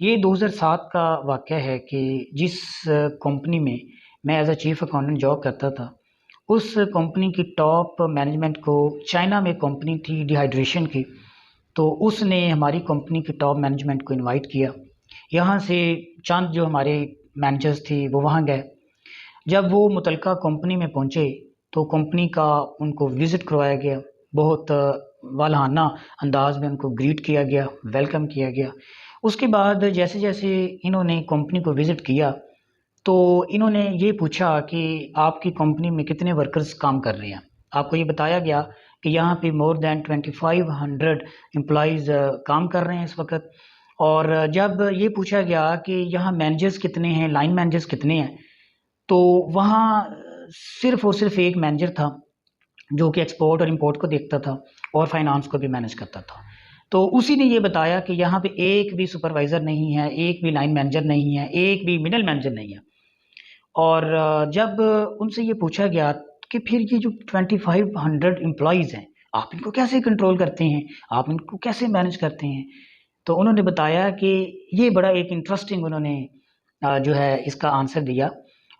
ये 2007 का वाक़या है कि जिस कंपनी में मैं as a chief accountant job करता था, उस कंपनी की टॉप मैनेजमेंट को चाइना में कंपनी थी डिहाइड्रेशन की, तो उसने हमारी कंपनी की टॉप मैनेजमेंट को इनवाइट किया। यहाँ से चंद जो हमारे मैनेजर्स थे वो वहाँ गए। जब वो मुतलका कंपनी में पहुँचे, तो कंपनी का उनको विज़िट करवाया गया। बहुत वालहाना अंदाज़ में उनको ग्रीट किया गया, वेलकम किया गया। उसके बाद जैसे-जैसे इन्होंने कंपनी को विज़िट किया, तो इन्होंने ये पूछा कि आपकी कंपनी में कितने वर्कर्स काम कर रहे हैं? आपको ये बताया गया कि यहाँ पे मोर दैन 2500 एम्प्लॉइज़ काम कर रहे हैं इस वक़्त। और जब ये पूछा गया कि यहाँ मैनेजर्स कितने हैं, लाइन मैनेजर्स कितने हैं? तो वहाँ सिर्फ़ और सिर्फ़ एक मैनेजर था, जो कि एक्सपोर्ट और इम्पोर्ट को देखता था और फाइनेंस को भी मैनेज करता था। तो उसी ने ये बताया कि यहाँ पे एक भी सुपरवाइज़र नहीं है, एक भी लाइन मैनेजर नहीं है, एक भी मिडल मैनेजर नहीं है। और जब उनसे ये पूछा गया कि फिर ये जो 2500 एम्प्लॉइज़ हैं, आप इनको कैसे कंट्रोल करते हैं? आप इनको कैसे मैनेज करते हैं? तो उन्होंने बताया कि ये बड़ा एक इंटरेस्टिंग उन्होंने जो है इसका आंसर दिया।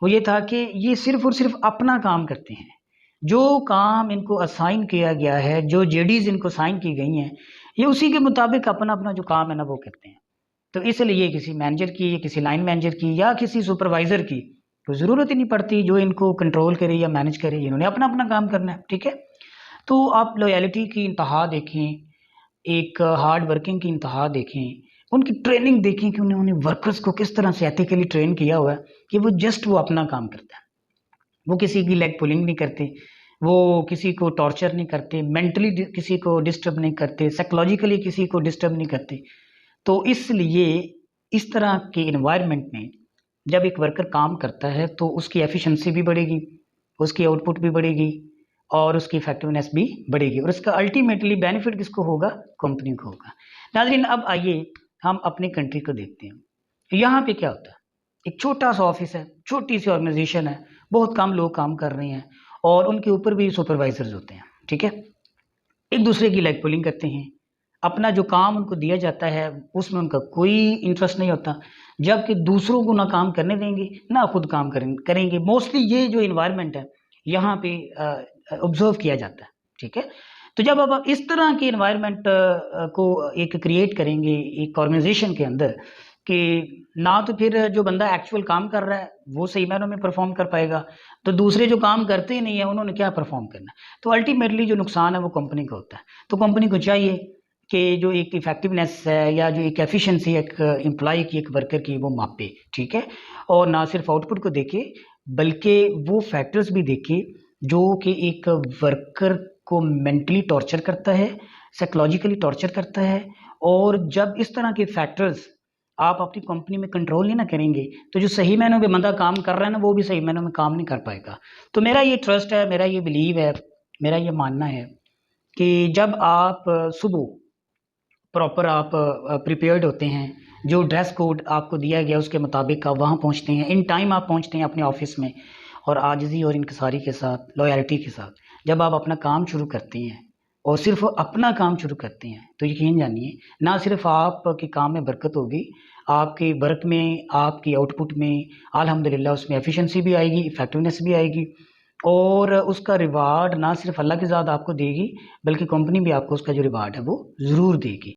वो ये था कि ये सिर्फ़ और सिर्फ़ अपना काम करते हैं। जो काम इनको असाइन किया गया है, जो जेडीज़ इनको असाइन की गई हैं, ये उसी के मुताबिक अपना-अपना जो काम है ना वो करते हैं। तो इसलिए किसी मैनेजर की, किसी लाइन मैनेजर की या किसी सुपरवाइज़र की तो ज़रूरत ही नहीं पड़ती जो इनको कंट्रोल करे या मैनेज करे, इन्होंने अपना-अपना काम करना है, ठीक है? तो आप लॉयल्टी की इंतहा देखें, एक हार्ड वर्किंग की इंतहा देखें, उनकी ट्रेनिंग देखें कि उन्होंने वर्कर्स को किस तरह से एथिकली ट्रेन किया हुआ है कि वो अपना काम करता है। वो किसी की लेग पुलिंग नहीं करते, वो किसी को टॉर्चर नहीं करते, मेंटली किसी को डिस्टर्ब नहीं करते, साइकोलॉजिकली किसी को डिस्टर्ब नहीं करते। तो इसलिए इस तरह के एनवायरनमेंट में जब एक वर्कर काम करता है तो उसकी एफिशिएंसी भी बढ़ेगी, उसकी आउटपुट भी बढ़ेगी और उसकी इफेक्टिवनेस भी बढ़ेगी और इसका अल्टीमेटली बेनिफिट किसको होगा? कंपनी को होगा। नाज़रीन, अब आइए हम अपनी कंट्री को देखते हैं। यहाँ पे क्या होता है? एक छोटा-सा ऑफ़िस है, छोटी-सी ऑर्गेनाइज़ेशन है, बहुत कम लोग काम कर रहे हैं और उनके ऊपर भी सुपरवाइज़र्स होते हैं, ठीक है? एक-दूसरे की लेग पुलिंग करते हैं। अपना जो काम उनको दिया जाता है, उसमें उनका कोई इंटरेस्ट नहीं होता, जबकि दूसरों को ना काम करने देंगे, ना खुद काम करेंगे। मोस्टली ये जो एनवायरनमेंट है, यहाँ पे ऑब्ज़र्व किया जाता है, ठीक है? तो जब अब आप इस तरह के एनवायरनमेंट को एक क्रिएट करेंगे एक ऑर्गनाइज़ेशन के अंदर कि ना तो फिर जो बंदा एक्चुअल काम कर रहा है, वो सही मायनों में परफ़ॉर्म कर पाएगा, तो दूसरे जो काम करते ही नहीं है, उन्होंने क्या परफ़ॉर्म करना है? तो अल्टीमेटली जो नुकसान है, वो कंपनी को होता है। तो कंपनी को चाहिए कि जो एक इफ़ेक्टिवनेस है या जो एक एफ़िशिएंसी एक एम्प्लॉयी की, एक वर्कर की वो मापे, ठीक है? और ना सिर्फ़ आउटपुट को देखे, बल्कि वो फैक्टर्स भी देखे जो कि एक वर्कर को मेंटली टॉर्चर करता है, साइकोलॉजिकली टॉर्चर करता है और जब इस तरह के फैक्टर्स आप अपनी कंपनी में कंट्रोल नहीं ना करेंगे, तो जो सही मायनों में बंदा काम कर रहा है ना, वो भी सही मायनों में काम नहीं कर पाएगा। तो मेरा ये ट्रस्ट है, मेरा ये बिलीव है, मेरा ये मानना है कि जब आप सुबह प्रॉपर आप प्रिपेयर्ड होते हैं, जो ड्रेस कोड आपको दिया गया उसके मुताबिक आप वहाँ पहुँचते हैं, इन टाइम आप पहुँचते हैं अपने ऑफ़िस में और आजिज़ी और इनकिसारी के साथ, लॉयल्टी के साथ, जब आप अपना काम शुरू करते हैं और सिर्फ़ अपना काम शुरू करते हैं, तो यकीन जानिए ना सिर्फ़ आपके काम में बरकत होगी, आपके वर्क में, आपकी आउटपुट में अल्हम्दुलिल्लाह उसमें एफ़िशिएंसी भी आएगी, इफ़ेक्टिवनेस भी आएगी और उसका रिवार्ड ना सिर्फ़ अल्लाह की ज़ात आपको देगी, बल्कि कंपनी भी आपको उसका जो रिवार्ड है वो ज़रूर देगी।